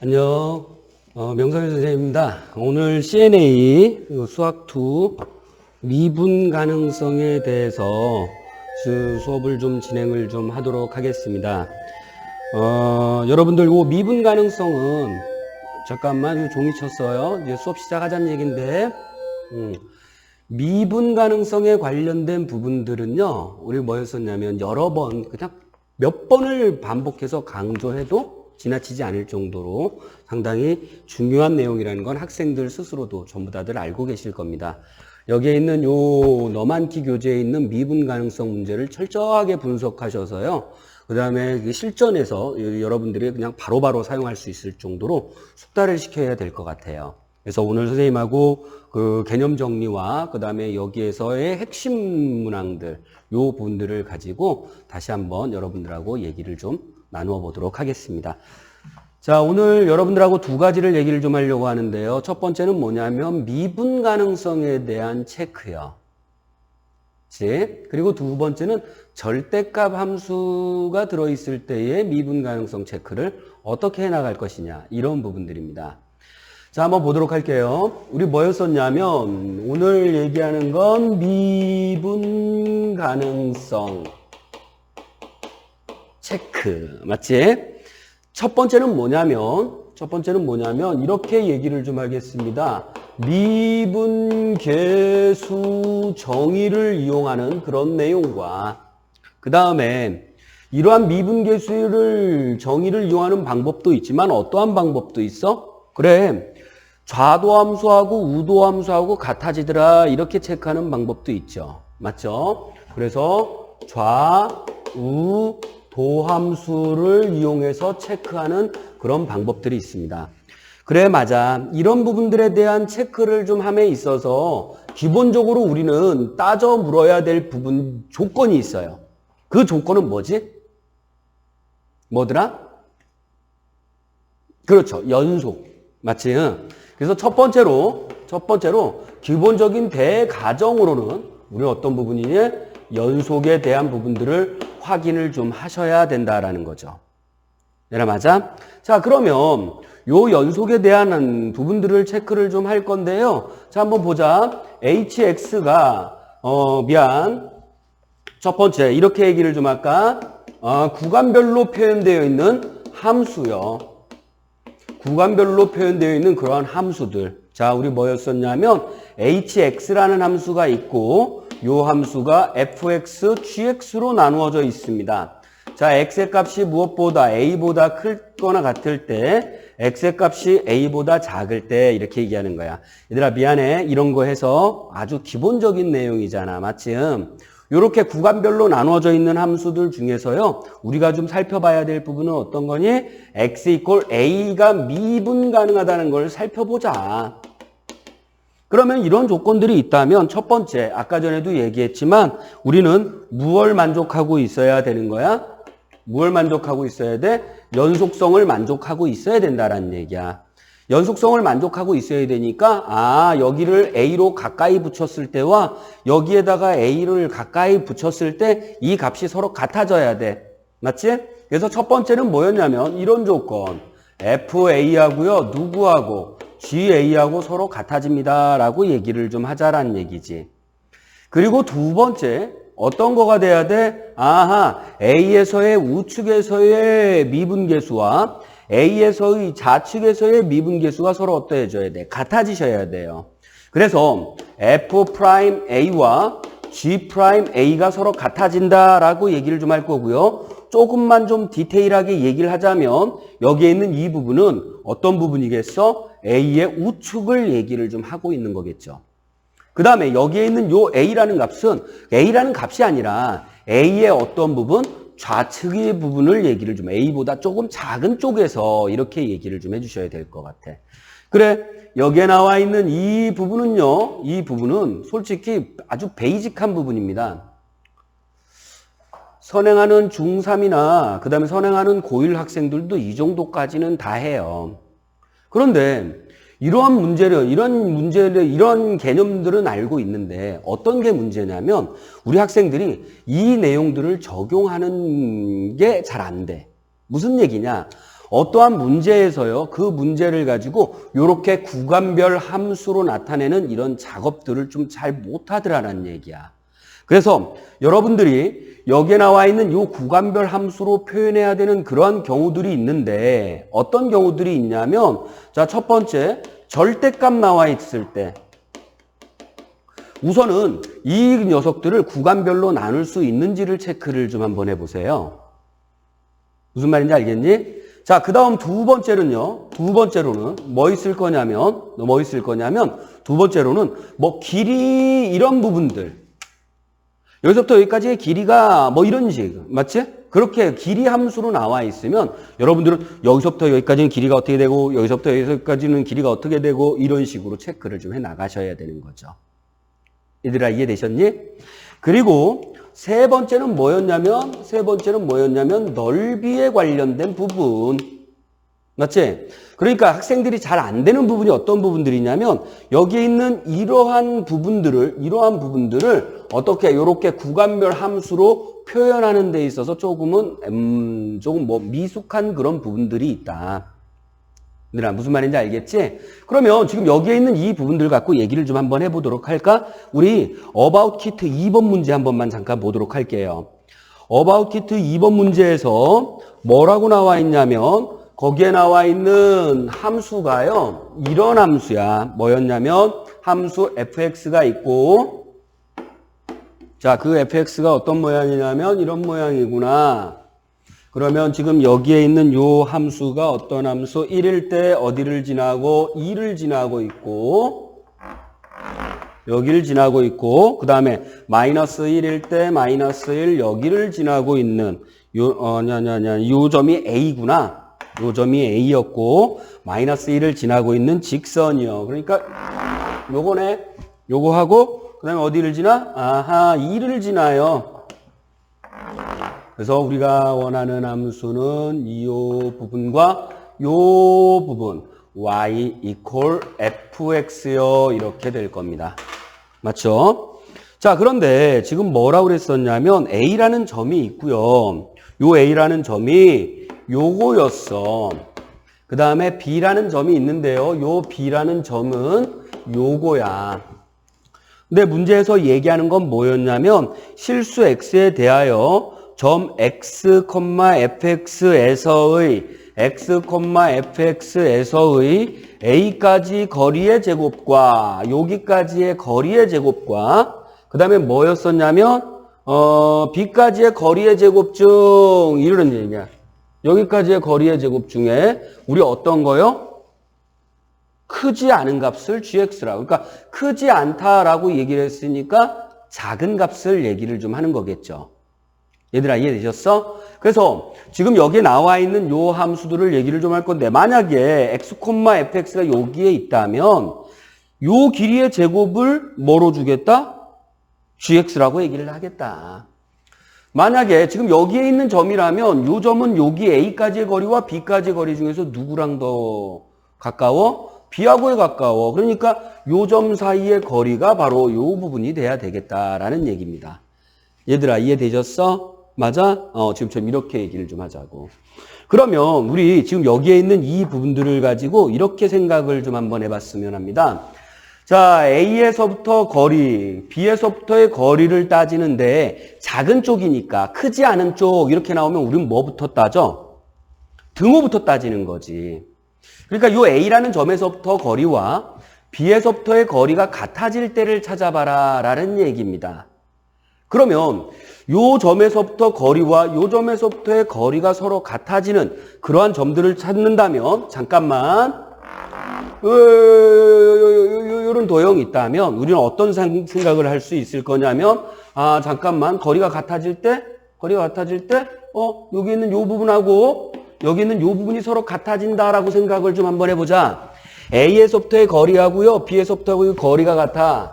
안녕. 명석일 선생님입니다. 오늘 CNA 수학2 미분 가능성에 대해서 수업을 좀 진행을 좀 하도록 하겠습니다. 여러분들 이 미분 가능성은 잠깐만 종이 쳤어요. 이제 수업 시작하자는 얘기인데 미분 가능성에 관련된 부분들은요. 우리 뭐였었냐면 여러 번 그냥 몇 번을 반복해서 강조해도 지나치지 않을 정도로 상당히 중요한 내용이라는 건 학생들 스스로도 전부 다들 알고 계실 겁니다. 여기에 있는 요 너만키 교재에 있는 미분 가능성 문제를 철저하게 분석하셔서요. 그 다음에 실전에서 여러분들이 그냥 바로바로 사용할 수 있을 정도로 숙달을 시켜야 될 것 같아요. 그래서 오늘 선생님하고 그 개념 정리와 그 다음에 여기에서의 핵심 문항들 요 부분들을 가지고 다시 한번 여러분들하고 얘기를 좀 나누어 보도록 하겠습니다. 자, 오늘 여러분들하고 두 가지를 얘기를 좀 하려고 하는데요. 첫 번째는 뭐냐면 미분 가능성에 대한 체크요. 그리고 두 번째는 절대값 함수가 들어있을 때의 미분 가능성 체크를 어떻게 해나갈 것이냐 이런 부분들입니다. 자, 한번 보도록 할게요. 우리 뭐였었냐면 오늘 얘기하는 건 미분 가능성 체크 맞지? 첫 번째는 뭐냐면 이렇게 얘기를 좀 하겠습니다. 미분계수 정의를 이용하는 그런 내용과 그 다음에 이러한 미분계수를 정의를 이용하는 방법도 있지만 어떠한 방법도 있어? 그래, 좌도함수하고 우도함수하고 같아지더라 이렇게 체크하는 방법도 있죠. 맞죠? 그래서 좌, 우, 도함수를 이용해서 체크하는 그런 방법들이 있습니다. 그래, 맞아. 이런 부분들에 대한 체크를 좀 함에 있어서 기본적으로 우리는 따져 물어야 될 부분 조건이 있어요. 그 조건은 뭐지? 뭐더라? 그렇죠. 연속. 맞지? 그래서 첫 번째로 기본적인 대가정으로는 우리 어떤 부분이니? 연속에 대한 부분들을 확인을 좀 하셔야 된다라는 거죠. 얘나 맞아? 자, 그러면 요 연속에 대한 부분들을 체크를 좀 할 건데요. 자, 한번 보자. hx가 첫 번째 이렇게 얘기를 좀 할까? 구간별로 표현되어 있는 함수요. 구간별로 표현되어 있는 그러한 함수들. 자, 우리 뭐였었냐면 hx라는 함수가 있고 요 함수가 fx, gx로 나누어져 있습니다. 자, x의 값이 무엇보다 a보다 크거나 같을 때 x의 값이 a보다 작을 때 이렇게 얘기하는 거야. 얘들아 미안해. 이런 거 해서 아주 기본적인 내용이잖아. 맞지? 요렇게 구간별로 나누어져 있는 함수들 중에서요. 우리가 좀 살펴봐야 될 부분은 어떤 거니? x 이퀄 a가 미분 가능하다는 걸 살펴보자. 그러면 이런 조건들이 있다면 첫 번째, 아까 전에도 얘기했지만 우리는 무엇을 만족하고 있어야 되는 거야? 무엇을 만족하고 있어야 돼? 연속성을 만족하고 있어야 된다라는 얘기야. 연속성을 만족하고 있어야 되니까 여기를 a로 가까이 붙였을 때와 여기에다가 a를 가까이 붙였을 때 이 값이 서로 같아져야 돼. 맞지? 그래서 첫 번째는 뭐였냐면 이런 조건. fa하고요. 누구하고? GA하고 서로 같아집니다. 라고 얘기를 좀 하자라는 얘기지. 그리고 두 번째, 어떤 거가 돼야 돼? A에서의 우측에서의 미분계수와 A에서의 좌측에서의 미분계수가 서로 어떠해져야 돼? 같아지셔야 돼요. 그래서 F'A와 G'A가 서로 같아진다라고 얘기를 좀 할 거고요. 조금만 좀 디테일하게 얘기를 하자면 여기에 있는 이 부분은 어떤 부분이겠어? A의 우측을 얘기를 좀 하고 있는 거겠죠. 그 다음에 여기에 있는 요 A라는 값은 A라는 값이 아니라 A의 어떤 부분? 좌측의 부분을 얘기를 좀 A보다 조금 작은 쪽에서 이렇게 얘기를 좀 해주셔야 될 것 같아. 그래, 여기에 나와 있는 이 부분은요. 이 부분은 솔직히 아주 베이직한 부분입니다. 선행하는 중3이나 그 다음에 선행하는 고1 학생들도 이 정도까지는 다 해요. 그런데 이러한 이런 개념들은 알고 있는데 어떤 게 문제냐면 우리 학생들이 이 내용들을 적용하는 게 잘 안 돼. 무슨 얘기냐? 어떠한 문제에서요, 그 문제를 가지고 이렇게 구간별 함수로 나타내는 이런 작업들을 좀 잘 못하더라는 얘기야. 그래서 여러분들이 여기에 나와 있는 이 구간별 함수로 표현해야 되는 그러한 경우들이 있는데 어떤 경우들이 있냐면 자, 첫 번째 절대값 나와 있을 때 우선은 이 녀석들을 구간별로 나눌 수 있는지를 체크를 좀 한번 해보세요. 무슨 말인지 알겠니? 자, 그 다음 두 번째로는 뭐 있을 거냐면 두 번째로는 뭐 길이 이런 부분들 여기서부터 여기까지의 길이가 뭐 이런 식 맞지? 그렇게 길이 함수로 나와 있으면 여러분들은 여기서부터 여기까지는 길이가 어떻게 되고 여기서부터 여기까지는 길이가 어떻게 되고 이런 식으로 체크를 좀 해 나가셔야 되는 거죠. 얘들아 이해되셨니? 그리고 세 번째는 뭐였냐면 넓이에 관련된 부분. 맞지? 그러니까 학생들이 잘 안 되는 부분이 어떤 부분들이냐면 여기에 있는 이러한 부분들을 어떻게 이렇게 구간별 함수로 표현하는 데 있어서 조금 뭐 미숙한 그런 부분들이 있다. 얘들아 무슨 말인지 알겠지? 그러면 지금 여기에 있는 이 부분들 갖고 얘기를 좀 한번 해보도록 할까? 우리 About Kit 2번 문제 한 번만 잠깐 보도록 할게요. About Kit 2번 문제에서 뭐라고 나와 있냐면 거기에 나와 있는 함수가요. 이런 함수야. 뭐였냐면 함수 fx가 있고 자, 그 fx가 어떤 모양이냐면 이런 모양이구나. 그러면 지금 여기에 있는 요 함수가 어떤 함수? 1일 때 어디를 지나고 2를 지나고 있고 여기를 지나고 있고 그 다음에 마이너스 1일 때 마이너스 1 여기를 지나고 있는 요 점이 A구나. 요 점이 A였고 마이너스 1을 지나고 있는 직선이요. 그러니까 요거네. 요거하고 그 다음에 어디를 지나? 아하 2를 지나요. 그래서 우리가 원하는 함수는 이 부분과 요 부분 y equal fx요. 이렇게 될 겁니다. 맞죠? 자, 그런데 지금 뭐라고 그랬었냐면 A라는 점이 있고요. 요 A라는 점이 요거였어. 그 다음에 B라는 점이 있는데요. 요 B라는 점은 요거야. 근데 문제에서 얘기하는 건 뭐였냐면 실수 x에 대하여 점 x, fx에서의 a까지 거리의 제곱과 여기까지의 거리의 제곱과 그 다음에 뭐였었냐면 b까지의 거리의 제곱 중 이런 얘기야. 여기까지의 거리의 제곱 중에 우리 어떤 거요? 크지 않은 값을 gx라고. 그러니까 크지 않다라고 얘기를 했으니까 작은 값을 얘기를 좀 하는 거겠죠. 얘들아 이해되셨어? 그래서 지금 여기에 나와 있는 요 함수들을 얘기를 좀 할 건데 만약에 x, fx가 여기에 있다면 요 길이의 제곱을 뭐로 주겠다? gx라고 얘기를 하겠다. 만약에 지금 여기에 있는 점이라면 요 점은 여기 a까지의 거리와 b까지의 거리 중에서 누구랑 더 가까워? b하고에 가까워. 그러니까 요 점 사이의 거리가 바로 요 부분이 돼야 되겠다라는 얘기입니다. 얘들아 이해되셨어? 맞아? 지금처럼 이렇게 얘기를 좀 하자고. 그러면 우리 지금 여기에 있는 이 부분들을 가지고 이렇게 생각을 좀 한번 해봤으면 합니다. 자, A에서부터 거리, B에서부터의 거리를 따지는데 작은 쪽이니까 크지 않은 쪽 이렇게 나오면 우리는 뭐부터 따져? 등호부터 따지는 거지. 그러니까 요 A라는 점에서부터 거리와 B에서부터의 거리가 같아질 때를 찾아봐라 라는 얘기입니다. 그러면 요 점에서부터 거리와 요 점에서부터의 거리가 서로 같아지는 그러한 점들을 찾는다면 잠깐만 요런 도형이 있다면 우리는 어떤 생각을 할 수 있을 거냐면 잠깐만 거리가 같아질 때 여기 있는 요 부분하고 여기 있는 요 부분이 서로 같아진다라고 생각을 좀 한번 해보자. A에서부터의 거리하고요 B에서부터의 거리가 같아.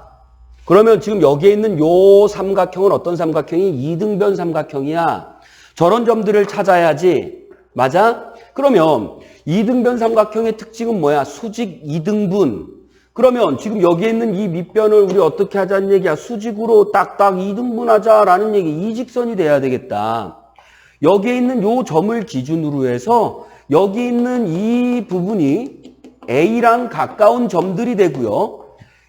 그러면 지금 여기에 있는 요 삼각형은 어떤 삼각형이? 이등변 삼각형이야. 저런 점들을 찾아야지. 맞아? 그러면 이등변 삼각형의 특징은 뭐야? 수직 이등분. 그러면 지금 여기에 있는 이 밑변을 우리 어떻게 하자는 얘기야? 수직으로 딱딱 이등분하자라는 얘기. 이직선이 돼야 되겠다. 여기에 있는 요 점을 기준으로 해서 여기 있는 이 부분이 A랑 가까운 점들이 되고요.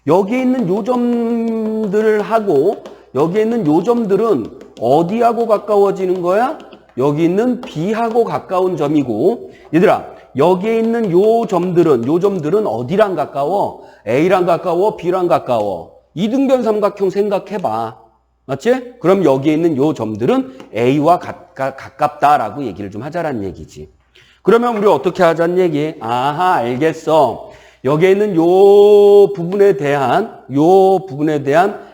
여기에 있는 요 점들하고 여기에 있는 요 점들은 어디하고 가까워지는 거야? 여기 있는 B하고 가까운 점이고 얘들아 여기에 있는 요 점들은 어디랑 가까워? A랑 가까워? B랑 가까워? 이등변 삼각형 생각해봐. 맞지? 그럼 여기에 있는 요 점들은 A와 가깝다라고 얘기를 좀 하자라는 얘기지. 그러면 우리 어떻게 하자는 얘기? 아하, 알겠어. 여기에 있는 요 부분에 대한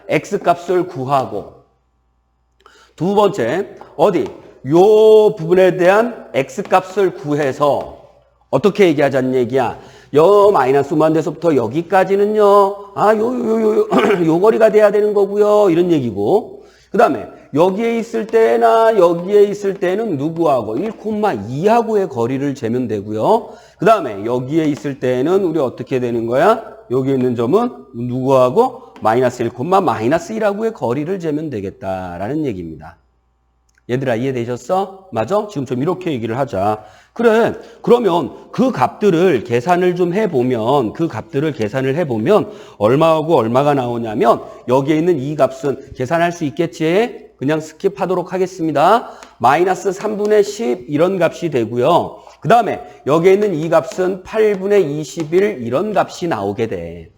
X값을 구하고 두 번째, 어디? 요 부분에 대한 X값을 구해서 어떻게 얘기하자는 얘기야? 요 마이너스 무한대에서부터 여기까지는요. 요 거리가 돼야 되는 거고요. 이런 얘기고. 그 다음에 여기에 있을 때나 여기에 있을 때는 누구하고 1,2하고의 거리를 재면 되고요. 그 다음에 여기에 있을 때는 우리 어떻게 되는 거야? 여기 있는 점은 누구하고 마이너스 1,-1하고의 거리를 재면 되겠다라는 얘기입니다. 얘들아 이해되셨어? 맞아? 지금 좀 이렇게 얘기를 하자. 그래. 그러면 그 값들을 계산을 좀 해보면 얼마하고 얼마가 나오냐면 여기에 있는 이 값은 계산할 수 있겠지? 그냥 스킵하도록 하겠습니다. 마이너스 3분의 10 이런 값이 되고요. 그 다음에 여기에 있는 이 값은 8분의 21 이런 값이 나오게 돼.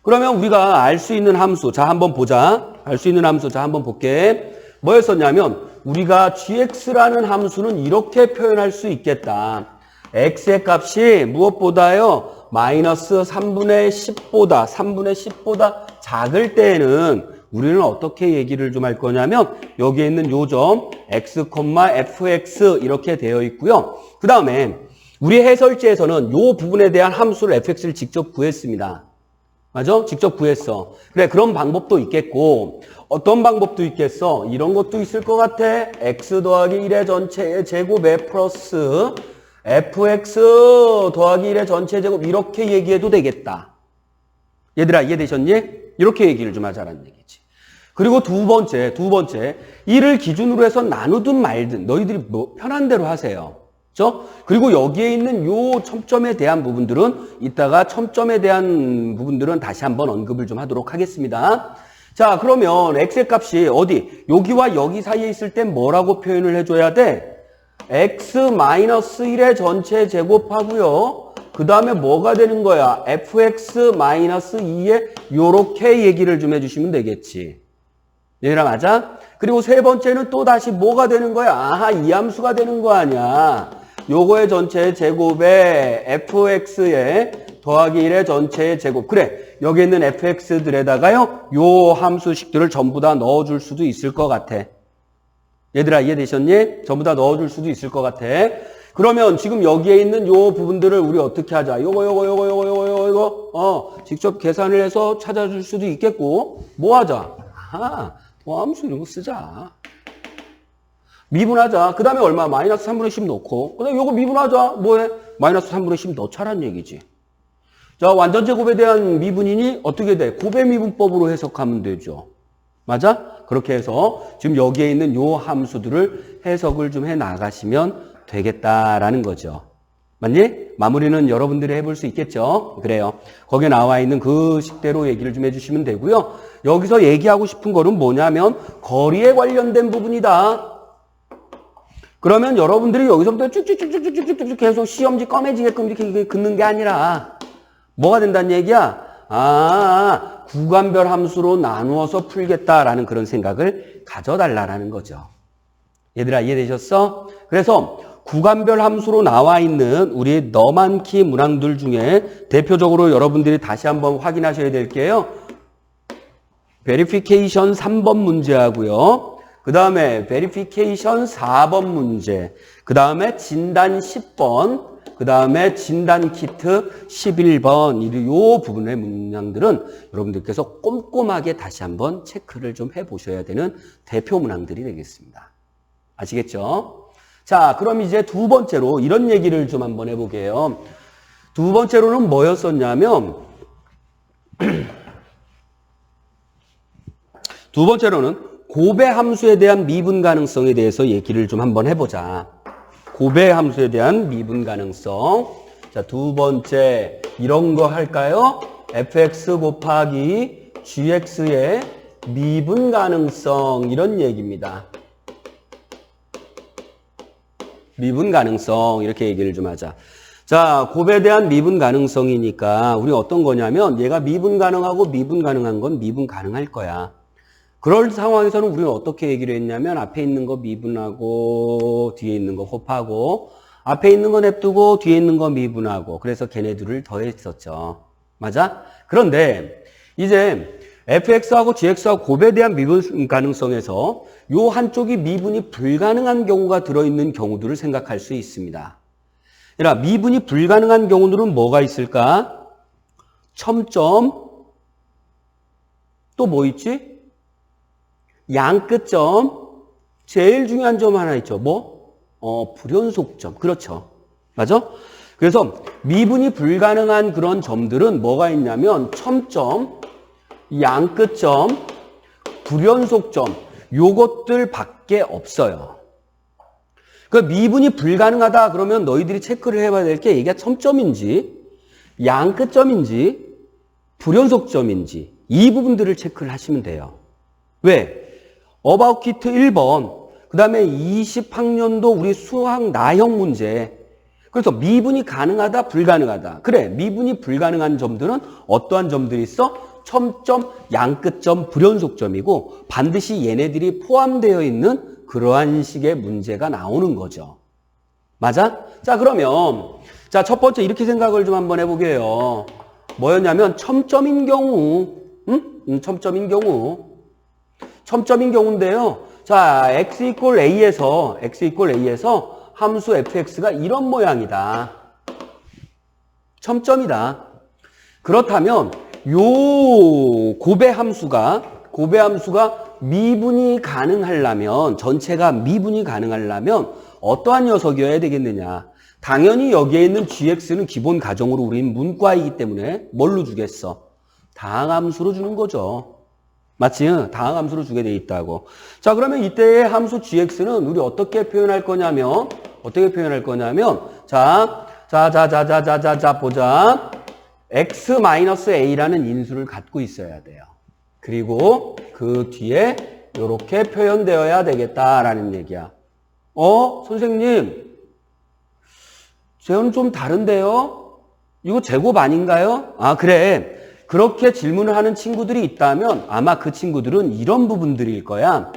그러면 우리가 알 수 있는 함수, 자 한번 보자. 알 수 있는 함수, 자 한번 볼게. 뭐였었냐면 우리가 gx라는 함수는 이렇게 표현할 수 있겠다. x의 값이 무엇보다요? 마이너스 3분의 10보다 작을 때에는 우리는 어떻게 얘기를 좀 할 거냐면 여기에 있는 요점 x, fx 이렇게 되어 있고요. 그 다음에 우리 해설지에서는 요 부분에 대한 함수를 fx를 직접 구했습니다. 맞아? 직접 구했어. 그래, 그런 방법도 있겠고 어떤 방법도 있겠어? 이런 것도 있을 것 같아. x 더하기 1의 전체의 제곱에 플러스 fx 더하기 1의 전체 제곱 이렇게 얘기해도 되겠다. 얘들아 이해되셨니? 이렇게 얘기를 좀 하자라는 얘기지. 그리고 두 번째 이를 기준으로 해서 나누든 말든 너희들이 뭐 편한 대로 하세요. 그렇죠? 그리고 여기에 있는 요 첨점에 대한 부분들은 이따가 첨점에 대한 부분들은 다시 한번 언급을 좀 하도록 하겠습니다. 자, 그러면 x의 값이 어디? 여기와 여기 사이에 있을 땐 뭐라고 표현을 해줘야 돼? x-1의 전체 제곱하고요. 그 다음에 뭐가 되는 거야? fx-2에 요렇게 얘기를 좀 해주시면 되겠지. 얘들아 맞아? 그리고 세 번째는 또 다시 뭐가 되는 거야? 아하, 이 함수가 되는 거 아니야. 요거의 전체 제곱에 fx에 더하기 1의 전체의 제곱. 그래, 여기 있는 fx들에다가요, 요 함수식들을 전부 다 넣어줄 수도 있을 것 같아. 얘들아 이해되셨니? 전부 다 넣어줄 수도 있을 것 같아. 그러면 지금 여기에 있는 요 부분들을 우리 어떻게 하자? 요거 직접 계산을 해서 찾아줄 수도 있겠고 뭐 하자? 아하, 도함수 이런 거 쓰자. 미분하자. 그 다음에 얼마? 마이너스 3분의 10 넣고 그 다음에 요거 미분하자. 뭐해? 마이너스 3분의 10 넣자란 얘기지. 자, 완전 제곱에 대한 미분이니 어떻게 돼? 곱의 미분법으로 해석하면 되죠. 맞아? 그렇게 해서 지금 여기에 있는 요 함수들을 해석을 좀 해 나가시면 되겠다라는 거죠. 맞니? 마무리는 여러분들이 해볼 수 있겠죠? 그래요. 거기에 나와 있는 그 식대로 얘기를 좀 해주시면 되고요. 여기서 얘기하고 싶은 거는 뭐냐면 거리에 관련된 부분이다. 그러면 여러분들이 여기서부터 쭉쭉쭉쭉쭉쭉 계속 시험지 꺼매지게끔 이렇게 긋는 게 아니라 뭐가 된다는 얘기야? 아, 구간별 함수로 나누어서 풀겠다라는 그런 생각을 가져달라는 거죠. 얘들아 이해되셨어? 그래서 구간별 함수로 나와 있는 우리 너만키 문항들 중에 대표적으로 여러분들이 다시 한번 확인하셔야 될 게요. 베리피케이션 3번 문제하고요. 그 다음에 베리피케이션 4번 문제, 그 다음에 진단 10번, 그 다음에 진단 키트 11번 이 부분의 문항들은 여러분들께서 꼼꼼하게 다시 한번 체크를 좀 해보셔야 되는 대표 문항들이 되겠습니다. 아시겠죠? 자, 그럼 이제 두 번째로 이런 얘기를 좀 한번 해보게요. 두 번째로는 뭐였었냐면 두 번째로는 곱의 함수에 대한 미분 가능성에 대해서 얘기를 좀 한번 해보자. 고배 함수에 대한 미분 가능성. 자, 두 번째, 이런 거 할까요? fx 곱하기 gx의 미분 가능성, 이런 얘기입니다. 미분 가능성, 이렇게 얘기를 좀 하자. 자, 곱에 대한 미분 가능성이니까 우리 어떤 거냐면 얘가 미분 가능하고 미분 가능한 건 미분 가능할 거야. 그럴 상황에서는 우리는 어떻게 얘기를 했냐면 앞에 있는 거 미분하고 뒤에 있는 거 곱하고 앞에 있는 거 냅두고 뒤에 있는 거 미분하고 그래서 걔네들을 더했었죠. 맞아? 그런데 이제 fx하고 gx하고 곱에 대한 미분 가능성에서 요 한쪽이 미분이 불가능한 경우가 들어있는 경우들을 생각할 수 있습니다. 얘들아, 미분이 불가능한 경우들은 뭐가 있을까? 첨점, 또 뭐 있지? 양끝점, 제일 중요한 점 하나 있죠. 뭐? 불연속점. 그렇죠. 맞아? 그래서 미분이 불가능한 그런 점들은 뭐가 있냐면 첨점, 양끝점, 불연속점, 요것들 밖에 없어요. 그 미분이 불가능하다 그러면 너희들이 체크를 해봐야 될 게 이게 첨점인지, 양끝점인지, 불연속점인지 이 부분들을 체크를 하시면 돼요. 왜? 어바웃 키트 1번, 그 다음에 20학년도 우리 수학 나형 문제. 그래서 미분이 가능하다, 불가능하다. 그래, 미분이 불가능한 점들은 어떠한 점들이 있어? 첨점, 양끝점, 불연속점이고 반드시 얘네들이 포함되어 있는 그러한 식의 문제가 나오는 거죠. 맞아? 자, 그러면 자, 첫 번째 이렇게 생각을 좀 한번 해보게요. 뭐였냐면 첨점인 경우, 첨점인 경우인데요. 자, x 이퀄 a에서 함수 fx가 이런 모양이다. 첨점이다. 그렇다면 요 곱의 함수가 미분이 가능하려면, 전체가 미분이 가능하려면 어떠한 녀석이어야 되겠느냐? 당연히 여기에 있는 gx는 기본 가정으로 우리는 문과이기 때문에 뭘로 주겠어? 다항함수로 주는 거죠. 맞지? 다항함수로 주게 돼 있다고. 자, 그러면 이때의 함수 gx는 우리 어떻게 표현할 거냐면, 자, 보자. x-a라는 인수를 갖고 있어야 돼요. 그리고 그 뒤에 이렇게 표현되어야 되겠다라는 얘기야. 선생님, 쟤는 좀 다른데요? 이거 제곱 아닌가요? 아, 그래. 그렇게 질문을 하는 친구들이 있다면 아마 그 친구들은 이런 부분들일 거야.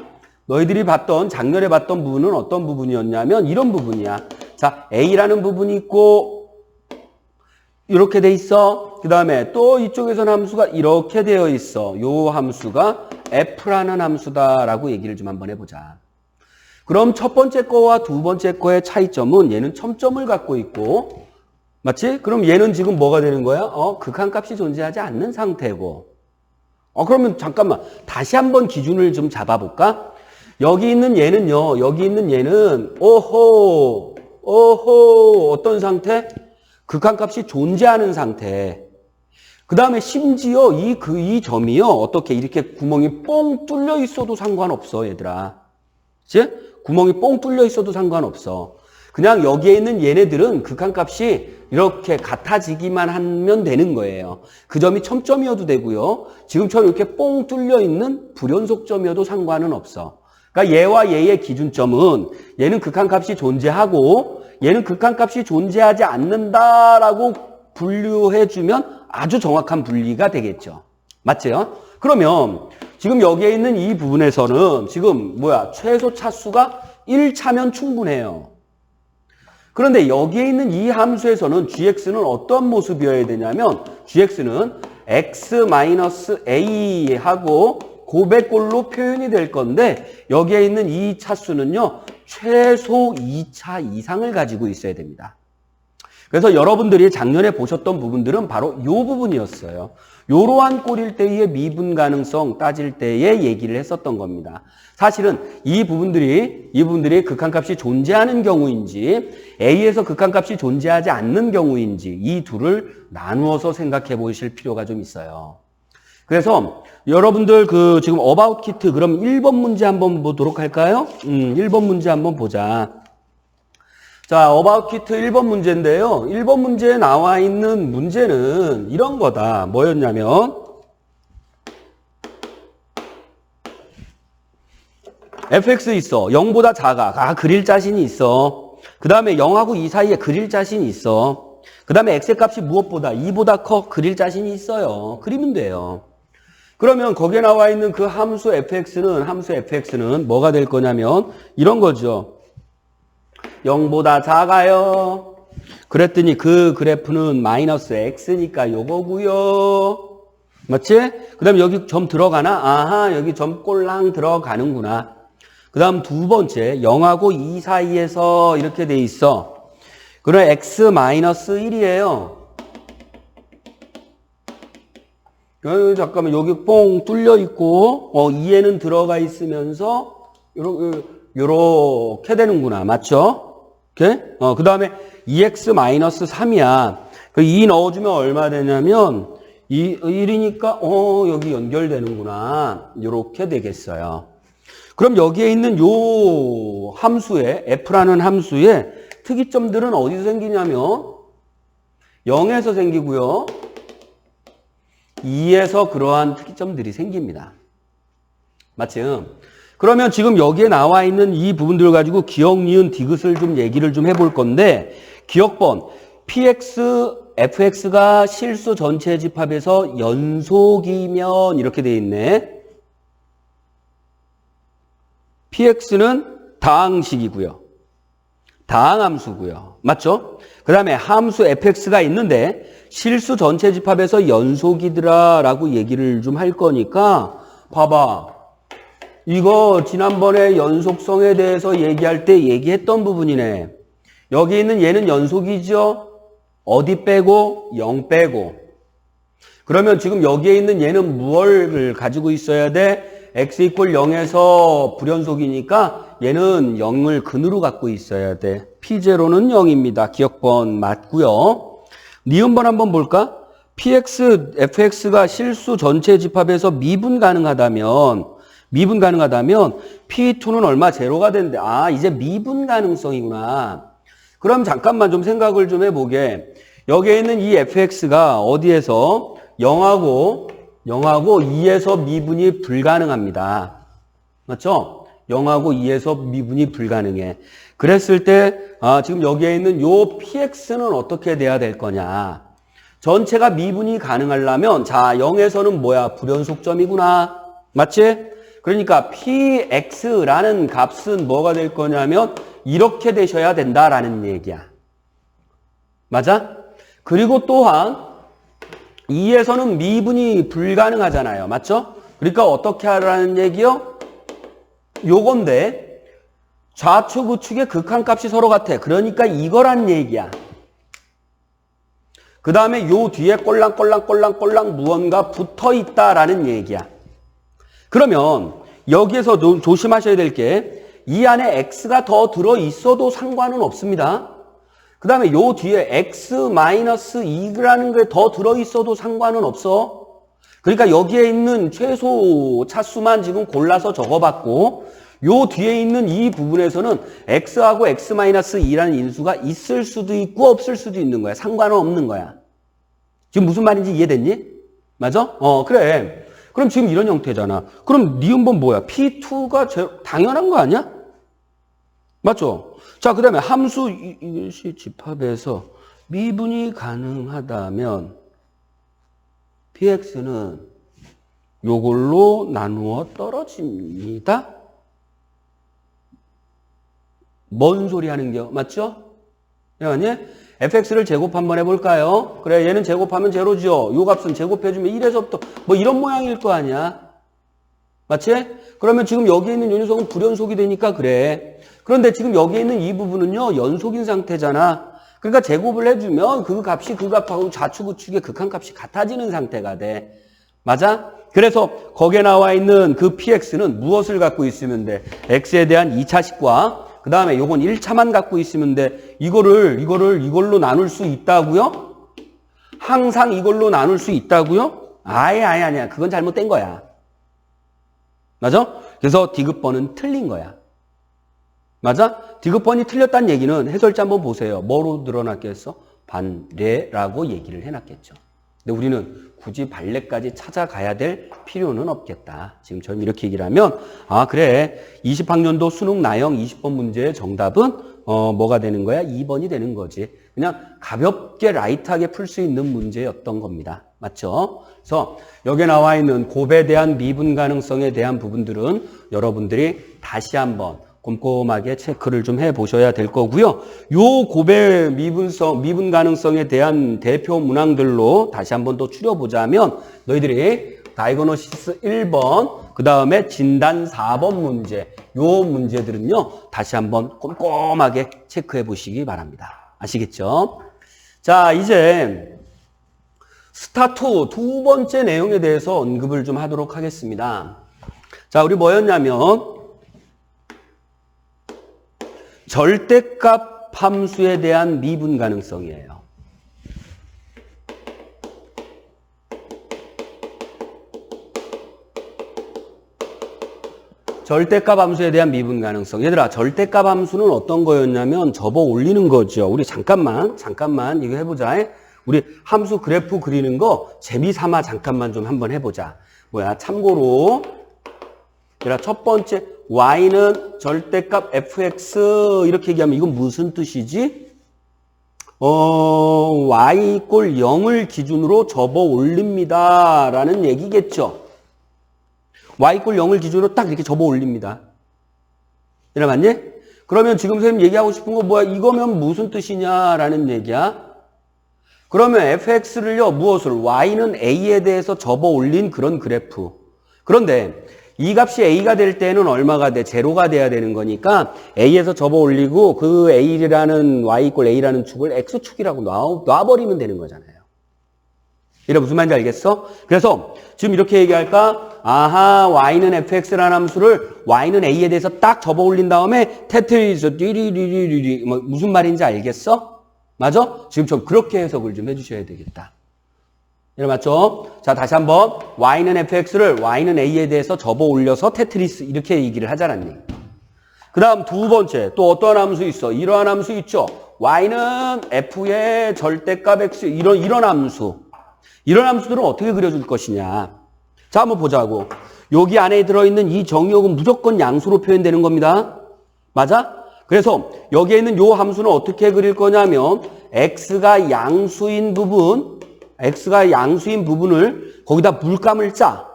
너희들이 작년에 봤던 부분은 어떤 부분이었냐면 이런 부분이야. 자, a라는 부분이 있고 이렇게 돼 있어. 그 다음에 또 이쪽에서는 함수가 이렇게 되어 있어. 요 함수가 f라는 함수다라고 얘기를 좀 한번 해보자. 그럼 첫 번째 거와 두 번째 거의 차이점은 얘는 첨점을 갖고 있고, 맞지? 그럼 얘는 지금 뭐가 되는 거야? 극한값이 존재하지 않는 상태고. 그러면 잠깐만 다시 한번 기준을 좀 잡아볼까? 여기 있는 얘는 어떤 상태? 극한값이 존재하는 상태. 그 다음에 심지어 이 점이요, 어떻게 이렇게 구멍이 뻥 뚫려 있어도 상관없어, 얘들아. 그치? 구멍이 뻥 뚫려 있어도 상관없어. 그냥 여기에 있는 얘네들은 극한값이 이렇게 같아지기만 하면 되는 거예요. 그 점이 첨점이어도 되고요. 지금처럼 이렇게 뻥 뚫려 있는 불연속점이어도 상관은 없어. 그러니까 얘와 얘의 기준점은 얘는 극한값이 존재하고 얘는 극한값이 존재하지 않는다라고 분류해주면 아주 정확한 분리가 되겠죠. 맞죠? 그러면 지금 여기에 있는 이 부분에서는 지금 최소 차수가 1차면 충분해요. 그런데 여기에 있는 이 함수에서는 gx는 어떤 모습이어야 되냐면 gx는 x-a하고 곱의꼴로 표현이 될 건데 여기에 있는 이 차수는요, 최소 2차 이상을 가지고 있어야 됩니다. 그래서 여러분들이 작년에 보셨던 부분들은 바로 이 부분이었어요. 이러한 꼴일 때의 미분 가능성 따질 때에 얘기를 했었던 겁니다. 사실은 이 부분들이 극한값이 존재하는 경우인지 A에서 극한값이 존재하지 않는 경우인지 이 둘을 나누어서 생각해 보실 필요가 좀 있어요. 그래서 여러분들 지금 어바웃 키트 그럼 1번 문제 한번 보도록 할까요? 1번 문제 한번 보자. 자, 어바웃 키트 1번 문제인데요. 1번 문제에 나와 있는 문제는 이런 거다. 뭐였냐면 fx 있어. 0보다 작아. 아, 그릴 자신이 있어. 그 다음에 0하고 2 사이에 그릴 자신이 있어. 그 다음에 x의 값이 무엇보다 2보다 커 그릴 자신이 있어요. 그리면 돼요. 그러면 거기에 나와 있는 그 함수 fx는 뭐가 될 거냐면 이런 거죠. 0보다 작아요. 그랬더니 그 그래프는 마이너스 x니까 요거고요. 맞지? 그 다음에 여기 점 들어가나? 아하, 여기 점 꼴랑 들어가는구나. 그 다음 두 번째, 0하고 2 사이에서 이렇게 돼 있어. 그럼 x 마이너스 1이에요. 잠깐만, 여기 뽕 뚫려 있고, 2에는 들어가 있으면서, 요렇게 되는구나. 맞죠? 오케이? 그 다음에 2x 마이너스 3이야. 그 2 넣어주면 얼마 되냐면, 1이니까, 여기 연결되는구나. 요렇게 되겠어요. 그럼 여기에 있는 요 함수에, f라는 함수의 특이점들은 어디서 생기냐면, 0에서 생기고요. 2에서 그러한 특이점들이 생깁니다. 맞죠? 그러면 지금 여기에 나와 있는 이 부분들을 가지고 기억, 니은, 디귿을 좀 얘기를 좀 해볼 건데, 기억번, px, fx가 실수 전체 집합에서 연속이면 이렇게 돼 있네. px는 다항식이고요. 다항함수고요. 맞죠? 그 다음에 함수 fx가 있는데 실수 전체 집합에서 연속이더라 라고 얘기를 좀 할 거니까 봐봐. 이거 지난번에 연속성에 대해서 얘기할 때 얘기했던 부분이네. 여기 있는 얘는 연속이죠? 어디 빼고? 0 빼고. 그러면 지금 여기에 있는 얘는 무엇을 가지고 있어야 돼? x 이퀄 0에서 불연속이니까 얘는 0을 근으로 갖고 있어야 돼. p0는 0입니다. 기억번 맞고요. 니은번 한번 볼까? px, fx가 실수 전체 집합에서 미분 가능하다면 p2는 얼마? 제로가 된대. 아, 이제 미분 가능성이구나. 그럼 잠깐만 좀 생각을 좀 해보게. 여기에 있는 이 fx가 어디에서 0하고 2에서 미분이 불가능합니다. 맞죠? 0하고 2에서 미분이 불가능해. 그랬을 때 지금 여기에 있는 요 px는 어떻게 돼야 될 거냐. 전체가 미분이 가능하려면 자 0에서는 뭐야? 불연속점이구나. 맞지? 그러니까 px라는 값은 뭐가 될 거냐면 이렇게 되셔야 된다라는 얘기야. 맞아? 그리고 또한 2에서는 미분이 불가능하잖아요. 맞죠? 그러니까 어떻게 하라는 얘기요? 요건데 좌측 우측의 극한값이 서로 같아. 그러니까 이거란 얘기야. 그 다음에 요 뒤에 꼴랑꼴랑 무언가 붙어있다라는 얘기야. 그러면 여기에서 조심하셔야 될 게 이 안에 x가 더 들어있어도 상관은 없습니다. 그 다음에 요 뒤에 x-2라는 게 더 들어있어도 상관은 없어. 그러니까 여기에 있는 최소 차수만 지금 골라서 적어봤고 요 뒤에 있는 이 부분에서는 x하고 x-2라는 인수가 있을 수도 있고 없을 수도 있는 거야. 상관은 없는 거야. 지금 무슨 말인지 이해됐니? 맞아? 그래. 그럼 지금 이런 형태잖아. 그럼 니은번 뭐야? P2가 당연한 거 아니야? 맞죠? 자, 그 다음에 함수 일시 집합에서 미분이 가능하다면 px는 요걸로 나누어 떨어집니다. 뭔 소리 하는겨? 맞죠? 아니? fx를 제곱 한번 해볼까요? 그래, 얘는 제곱하면 제로죠. 요 값은 제곱해주면 1에서부터 뭐 이런 모양일 거 아니야? 맞지? 그러면 지금 여기 있는 요 녀석은 불연속이 되니까 그래. 그런데 지금 여기 있는 이 부분은요, 연속인 상태잖아. 그러니까 제곱을 해주면 그 값이 그 값하고 좌측 우측의 극한값이 같아지는 상태가 돼. 맞아? 그래서 거기에 나와 있는 그 px는 무엇을 갖고 있으면 돼? x에 대한 2차식과 그 다음에 요건 1차만 갖고 있으면 돼. 이걸로 나눌 수 있다고요? 항상 이걸로 나눌 수 있다고요? 아니야. 그건 잘못된 거야. 맞아? 그래서 디귿번은 틀린 거야. 맞아? 디귿번이 틀렸다는 얘기는 해설자 한번 보세요. 뭐로 늘어났겠어? 반례라고 얘기를 해놨겠죠. 근데 우리는 굳이 반례까지 찾아가야 될 필요는 없겠다. 지금처럼 이렇게 얘기를 하면 아 그래 20학년도 수능 나형 20번 문제의 정답은 뭐가 되는 거야? 2번이 되는 거지. 그냥 가볍게 라이트하게 풀 수 있는 문제였던 겁니다. 맞죠? 그래서 여기에 나와 있는 곱에 대한 미분 가능성에 대한 부분들은 여러분들이 다시 한번 꼼꼼하게 체크를 좀 해보셔야 될 거고요. 요 곱의 미분 가능성에 대한 대표 문항들로 다시 한번 또 추려보자면 너희들이 다이고노시스 1번, 그 다음에 진단 4번 문제, 요 문제들은요, 다시 한번 꼼꼼하게 체크해 보시기 바랍니다. 아시겠죠? 자, 이제 스타2 두 번째 내용에 대해서 언급을 좀 하도록 하겠습니다. 자, 우리 뭐였냐면 절대값 함수에 대한 미분 가능성이에요. 절대값 함수에 대한 미분 가능성. 얘들아, 절대값 함수는 어떤 거였냐면 접어 올리는 거죠. 우리 잠깐만 이거 해보자. 우리 함수 그래프 그리는 거 재미삼아 잠깐만 좀 한번 해보자. 참고로 얘들아, 첫 번째 y는 절대값 fx 이렇게 얘기하면 이건 무슨 뜻이지? y = 0을 기준으로 접어 올립니다 라는 얘기겠죠. y = 0을 기준으로 딱 이렇게 접어 올립니다. 이래 맞니? 그러면 지금 선생님 얘기하고 싶은 거 뭐야? 이거면 무슨 뜻이냐라는 얘기야. 그러면 fx를요, 무엇을? y는 a에 대해서 접어 올린 그런 그래프. 그런데 이 값이 a가 될 때는 얼마가 돼? 제로가 돼야 되는 거니까 a에서 접어 올리고 그 a라는 y = a라는 축을 x축이라고 놔버리면 되는 거잖아요. 이래 무슨 말인지 알겠어? 그래서 지금 이렇게 얘기할까? 아하, y는 fx라는 함수를 y는 a에 대해서 딱 접어 올린 다음에 테트리스 띠리리리리 무슨 말인지 알겠어? 맞아? 지금처럼 그렇게 해석을 좀 해주셔야 되겠다. 이래 맞죠? 자, 다시 한번 y는 fx를 y는 a에 대해서 접어 올려서 테트리스 이렇게 얘기를 하자라는 얘기. 그 다음 두 번째 또 어떠한 함수 있어? 이러한 함수 있죠? y는 f의 절대값 x 이런 함수. 이런 함수들은 어떻게 그려줄 것이냐. 자, 한번 보자고. 여기 안에 들어있는 이 정의역은 무조건 양수로 표현되는 겁니다. 맞아? 그래서 여기에 있는 요 함수는 어떻게 그릴 거냐면 x가 양수인 부분을 거기다 물감을 짜.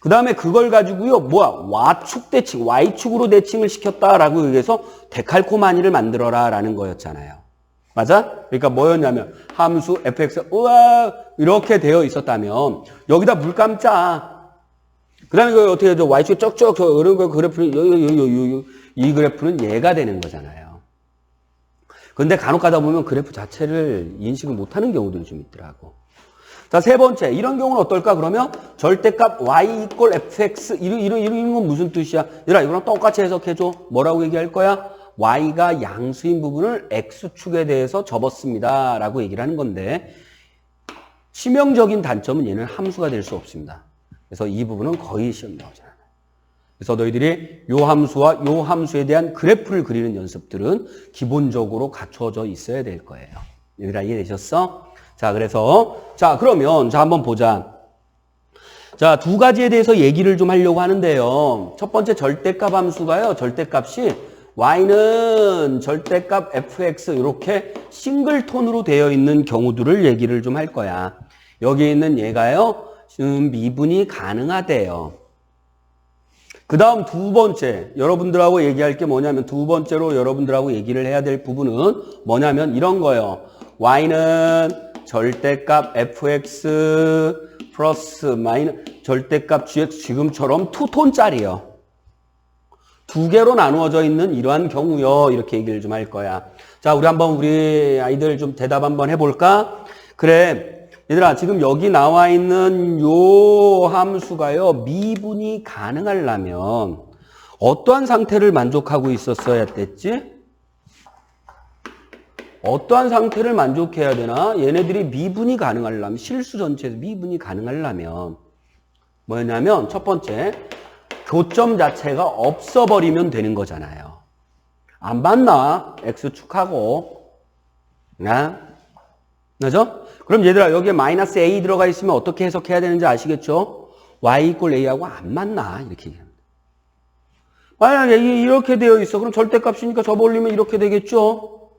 그 다음에 그걸 가지고요, 와축 대칭, y축으로 대칭을 시켰다라고 얘기해서 데칼코마니를 만들어라 라는 거였잖아요. 맞아? 그러니까 뭐였냐면 함수 fx 이렇게 되어 있었다면 여기다 물감 짜. 그 다음에 이거 어떻게 해줘? y축 쩍쩍 이런 거 그래프는 이 그래프는 얘가 되는 거잖아요. 그런데 간혹 가다 보면 그래프 자체를 인식을 못하는 경우들이 좀 있더라고. 자, 세 번째. 이런 경우는 어떨까? 그러면 절대값 y = fx 이런 건 무슨 뜻이야? 얘들아, 이거랑 똑같이 해석해줘. 뭐라고 얘기할 거야? y가 양수인 부분을 x축에 대해서 접었습니다 라고 얘기를 하는 건데 치명적인 단점은 얘는 함수가 될 수 없습니다. 그래서 이 부분은 거의 시험 나오지 않아요. 그래서 너희들이 요 함수와 요 함수에 대한 그래프를 그리는 연습들은 기본적으로 갖춰져 있어야 될 거예요. 얘들아, 이해되셨어? 자, 그러면 한번 보자. 자, 두 가지에 대해서 얘기를 좀 하려고 하는데요. 첫 번째 절대값 함수가요. 절대값이 y는 절대값 fx 이렇게 싱글톤으로 되어 있는 경우들을 얘기를 좀 할 거야. 여기 있는 얘가요. 미분이 가능하대요. 그 다음 두 번째 여러분들하고 얘기할 게 뭐냐면 두 번째로 여러분들하고 얘기를 해야 될 부분은 뭐냐면 이런 거예요. y는 절대값 fx 플러스 마이너스 절대값 gx 지금처럼 투톤짜리요. 두 개로 나누어져 있는 이러한 경우요. 이렇게 얘기를 좀 할 거야. 자, 우리 아이들 좀 대답 한번 해볼까? 그래. 얘들아, 지금 여기 나와 있는 요 함수가요. 미분이 가능하려면 어떠한 상태를 만족하고 있었어야 됐지? 어떠한 상태를 만족해야 되나? 얘네들이 미분이 가능하려면, 실수 전체에서 미분이 가능하려면 뭐였냐면 첫 번째, 교점 자체가 없어버리면 되는 거잖아요. 안 맞나? x축하고. 맞죠? 그럼 얘들아, 여기에 마이너스 a 들어가 있으면 어떻게 해석해야 되는지 아시겠죠? y 이꼴 a하고 안 맞나? 이렇게 얘기합니다. 만약에 이렇게 되어 있어. 그럼 절대값이니까 접어올리면 이렇게 되겠죠?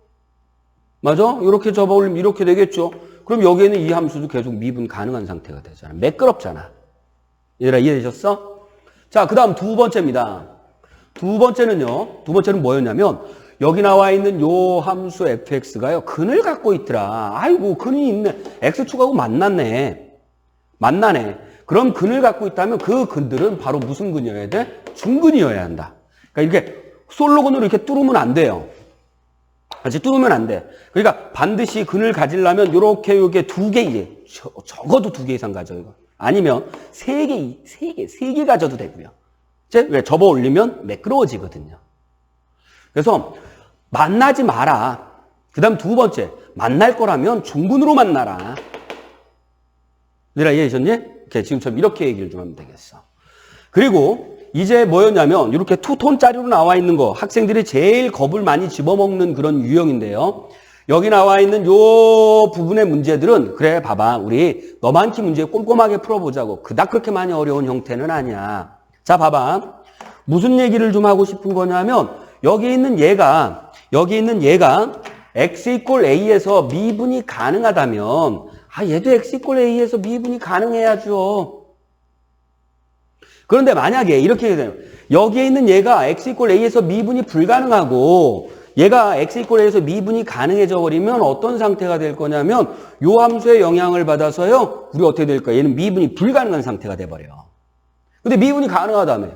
맞아? 이렇게 접어올리면 이렇게 되겠죠? 그럼 여기에는 이 함수도 계속 미분 가능한 상태가 되잖아. 매끄럽잖아. 얘들아, 이해되셨어? 자, 그 다음 두 번째입니다. 두 번째는 뭐였냐면, 여기 나와 있는 요 함수 fx가요, 근을 갖고 있더라. 아이고, 근이 있네. x축하고 만나네. 그럼 근을 갖고 있다면 그 근들은 바로 무슨 근이어야 돼? 중근이어야 한다. 그러니까 이렇게 솔로근으로 이렇게 뚫으면 안 돼요. 같이 뚫으면 안 돼. 그러니까 반드시 근을 가지려면 요렇게 두 개, 이제 적어도 두 개 이상 가져요. 아니면 세 개 가져도 되고요. 이제 왜 접어 올리면 매끄러워지거든요. 그래서 만나지 마라. 그 다음 두 번째, 만날 거라면 중근으로 만나라. 얘들아, 이해되셨니? 이렇게 지금처럼 이렇게 얘기를 좀 하면 되겠어. 그리고 이제 뭐였냐면 이렇게 투톤짜리로 나와 있는 거, 학생들이 제일 겁을 많이 집어먹는 그런 유형인데요. 여기 나와 있는 요 부분의 문제들은 그래 봐봐, 우리 너만키 문제 꼼꼼하게 풀어보자고. 그닥 그렇게 많이 어려운 형태는 아니야. 자, 봐봐. 무슨 얘기를 좀 하고 싶은 거냐면 여기 있는 얘가 x 이꼴 a에서 미분이 가능하다면 얘도 x 이꼴 a에서 미분이 가능해야죠. 그런데 만약에 이렇게 되면 여기에 있는 얘가 x 이꼴 a에서 미분이 불가능하고 얘가 x 이꼴 a에서 미분이 가능해져 버리면 어떤 상태가 될 거냐면 요 함수의 영향을 받아서요, 우리 어떻게 될까? 얘는 미분이 불가능한 상태가 돼 버려. 근데 미분이 가능하다며.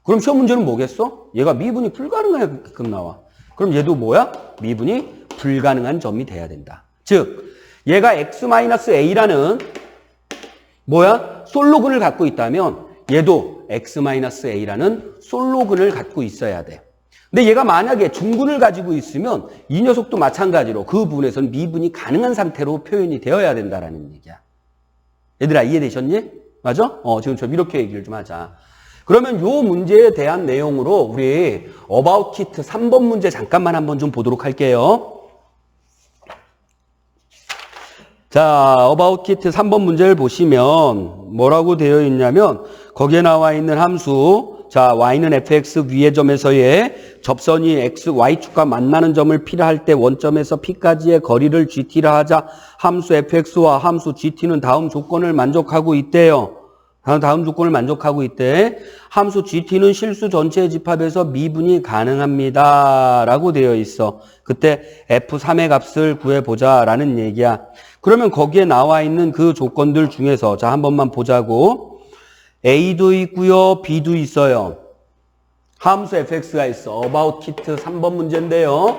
그럼 시험 문제는 뭐겠어? 얘가 미분이 불가능하게끔 나와. 그럼 얘도 뭐야? 미분이 불가능한 점이 돼야 된다. 즉 얘가 x-a라는 뭐야? 솔로근을 갖고 있다면 얘도 x-a라는 솔로근을 갖고 있어야 돼. 근데 얘가 만약에 중근을 가지고 있으면 이 녀석도 마찬가지로 그 부분에서는 미분이 가능한 상태로 표현이 되어야 된다라는 얘기야. 얘들아, 이해되셨니? 맞아? 지금 좀 이렇게 얘기를 좀 하자. 그러면 요 문제에 대한 내용으로 우리 About It 3번 문제 잠깐만 한번 좀 보도록 할게요. 자, About It 3번 문제를 보시면 뭐라고 되어 있냐면 거기에 나와 있는 함수, 자, y는 fx 위의 점에서의 접선이 x, y축과 만나는 점을 p라 할 때 원점에서 p까지의 거리를 gt라 하자 함수 fx와 함수 gt는 다음 조건을 만족하고 있대요. 다음 조건을 만족하고 있대. 함수 gt는 실수 전체의 집합에서 미분이 가능합니다. 라고 되어 있어. 그때 f3의 값을 구해보자 라는 얘기야. 그러면 거기에 나와 있는 그 조건들 중에서 자, 한 번만 보자고. a도 있고요, b도 있어요. 함수 fx가 있어. About It 3번 문제인데요.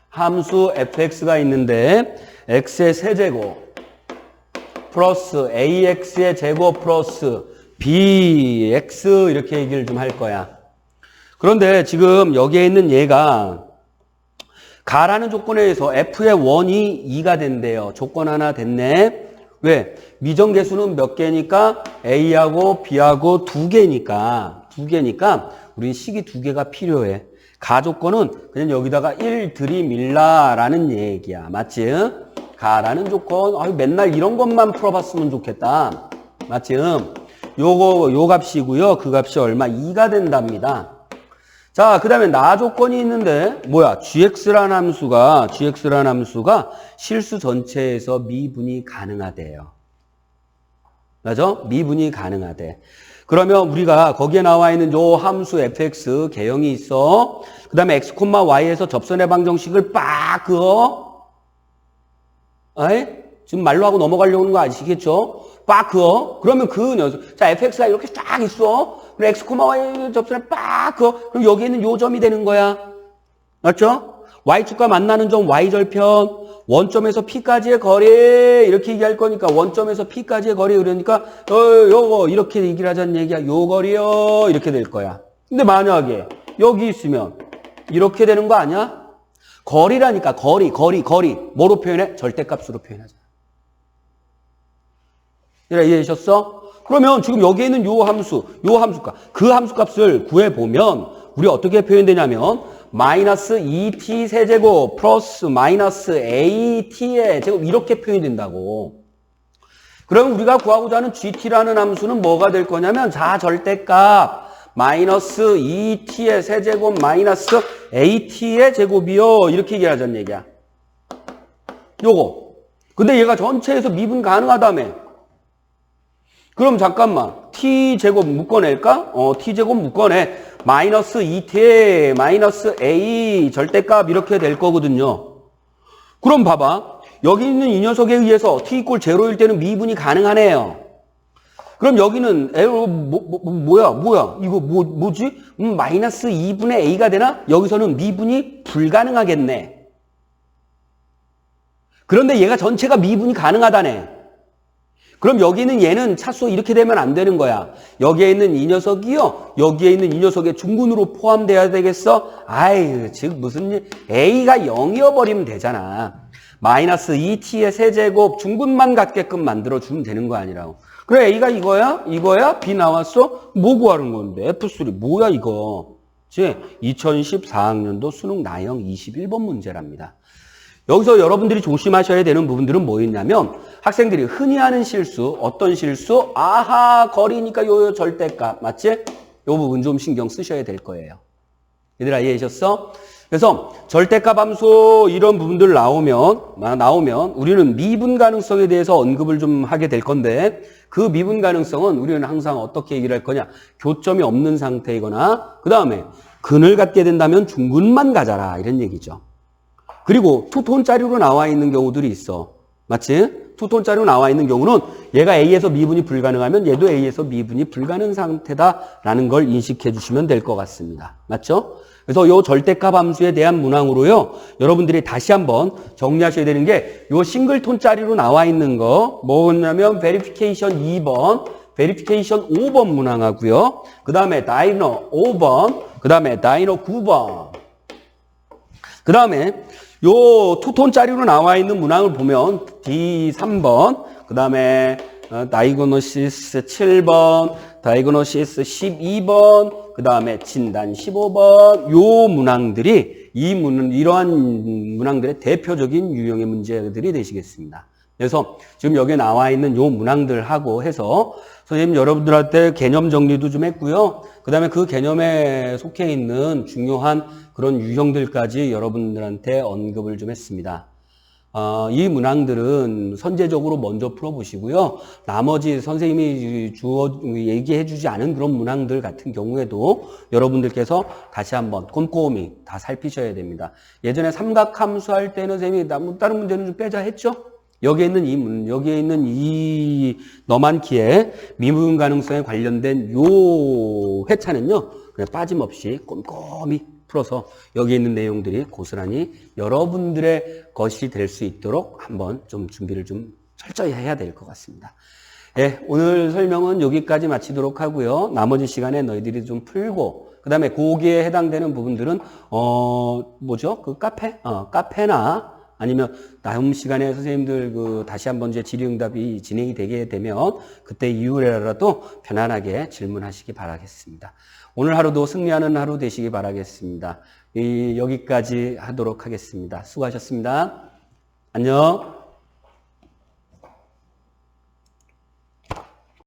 함수 fx가 있는데 x의 세제곱 플러스 ax의 제곱 플러스 bx 이렇게 얘기를 좀 할 거야. 그런데 지금 여기에 있는 얘가 가라는 조건에 의해서 f의 원이 2가 된대요. 조건 하나 됐네. 왜? 미정계수는 몇 개니까 a하고 b하고 두 개니까 우린 식이 두 개가 필요해. 가조건은 그냥 여기다가 1 들이밀라라는 얘기야. 맞지? 가라는 조건, 맨날 이런 것만 풀어봤으면 좋겠다. 맞지? 요 값이고요. 그 값이 얼마? 2가 된답니다. 자, 그 다음에 나 조건이 있는데, 뭐야? gx라는 함수가 실수 전체에서 미분이 가능하대요. 맞아? 미분이 가능하대. 그러면 우리가 거기에 나와 있는 요 함수 fx 개형이 있어. 그 다음에 x, y에서 접선의 방정식을 빡 그어. 지금 말로 하고 넘어가려고 하는 거 아시겠죠? 빡 그어. 그러면 그 녀석. 자, fx가 이렇게 쫙 있어. 그럼 x, y 접선에 빡 그어. 그럼 여기 있는 요 점이 되는 거야. 맞죠? y축과 만나는 점 y절편. 원점에서 P까지의 거리 이렇게 얘기할 거니까 원점에서 P까지의 거리 그러니까 요거 이렇게 얘기를 하자는 얘기야. 요 거리요 이렇게 될 거야. 근데 만약에 여기 있으면 이렇게 되는 거 아니야? 거리라니까. 거리 뭐로 표현해? 절대값으로 표현하자. 이해되셨어? 그러면 지금 여기에 있는 요 함수값 그 함수값을 구해보면 우리 어떻게 표현되냐면 마이너스 2t 세제곱 플러스 마이너스 at의 제곱 이렇게 표현이 된다고. 그럼 우리가 구하고자 하는 gt라는 함수는 뭐가 될 거냐면 자절대값 마이너스 2t의 세제곱 마이너스 at의 제곱이요. 이렇게 얘기하자는 얘기야. 요거. 근데 얘가 전체에서 미분 가능하다며. 그럼 잠깐만. t제곱 묶어낼까? t제곱 묶어내. 마이너스 2t 마이너스 a 절대값 이렇게 될 거거든요. 그럼 봐봐. 여기 있는 이 녀석에 의해서 t 이꼴 0일 때는 미분이 가능하네요. 그럼 여기는 뭐야? 이거 뭐지? 마이너스 2분의 a가 되나? 여기서는 미분이 불가능하겠네. 그런데 얘가 전체가 미분이 가능하다네. 그럼 여기 있는 얘는 차수 이렇게 되면 안 되는 거야. 여기에 있는 이 녀석이요. 여기에 있는 이 녀석의 중근으로 포함돼야 되겠어? 아이, 즉 무슨 a가 0이어버리면 되잖아. 마이너스 2t의 세제곱 중근만 갖게끔 만들어주면 되는 거 아니라고. 그래, a가 이거야? b 나왔어? 뭐 구하는 건데? F3 뭐야 이거? 2014학년도 수능 나형 21번 문제랍니다. 여기서 여러분들이 조심하셔야 되는 부분들은 뭐였냐면 학생들이 흔히 하는 실수, 어떤 실수? 아하, 거리니까 요 절대값, 맞지? 요 부분 좀 신경 쓰셔야 될 거예요. 얘들아 이해하셨어? 그래서 절대값 함수 이런 부분들 나오면 우리는 미분 가능성에 대해서 언급을 좀 하게 될 건데 그 미분 가능성은 우리는 항상 어떻게 얘기를 할 거냐? 교점이 없는 상태이거나 그 다음에 근을 갖게 된다면 중근만 가져라 이런 얘기죠. 그리고 투톤짜리로 나와 있는 경우들이 있어. 맞지? 투톤짜리로 나와 있는 경우는 얘가 A에서 미분이 불가능하면 얘도 A에서 미분이 불가능 상태다라는 걸 인식해 주시면 될 것 같습니다. 맞죠? 그래서 요 절대값 함수에 대한 문항으로요. 여러분들이 다시 한번 정리하셔야 되는 게 요 싱글톤짜리로 나와 있는 거 뭐냐면 베리피케이션 2번, 베리피케이션 5번 문항하고요. 그 다음에 다이너 5번, 그 다음에 다이너 9번. 그 다음에 요 투톤짜리로 나와 있는 문항을 보면 D3번, 그 다음에 다이고노시스 7번, 다이고노시스 12번, 그 다음에 진단 15번 요 문항들이 이러한 문항들의 대표적인 유형의 문제들이 되시겠습니다. 그래서 지금 여기에 나와 있는 요 문항들하고 해서 선생님 여러분들한테 개념 정리도 좀 했고요. 그 다음에 그 개념에 속해 있는 중요한 그런 유형들까지 여러분들한테 언급을 좀 했습니다. 이 문항들은 선제적으로 먼저 풀어보시고요. 나머지 선생님이 얘기해주지 않은 그런 문항들 같은 경우에도 여러분들께서 다시 한번 꼼꼼히 다 살피셔야 됩니다. 예전에 삼각함수 할 때는 선생님이 다른 문제는 좀 빼자 했죠? 여기에 있는 이 너만키의 미분 가능성에 관련된 요 회차는요, 그냥 빠짐없이 꼼꼼히 풀어서 여기 있는 내용들이 고스란히 여러분들의 것이 될 수 있도록 한번 좀 준비를 좀 철저히 해야 될 것 같습니다. 예, 오늘 설명은 여기까지 마치도록 하고요. 나머지 시간에 너희들이 좀 풀고, 그 다음에 거기에 해당되는 부분들은, 그 카페나 아니면 다음 시간에 선생님들 다시 한번 이제 질의응답이 진행이 되게 되면 그때 이후에라도 편안하게 질문하시기 바라겠습니다. 오늘 하루도 승리하는 하루 되시기 바라겠습니다. 여기까지 하도록 하겠습니다. 수고하셨습니다. 안녕.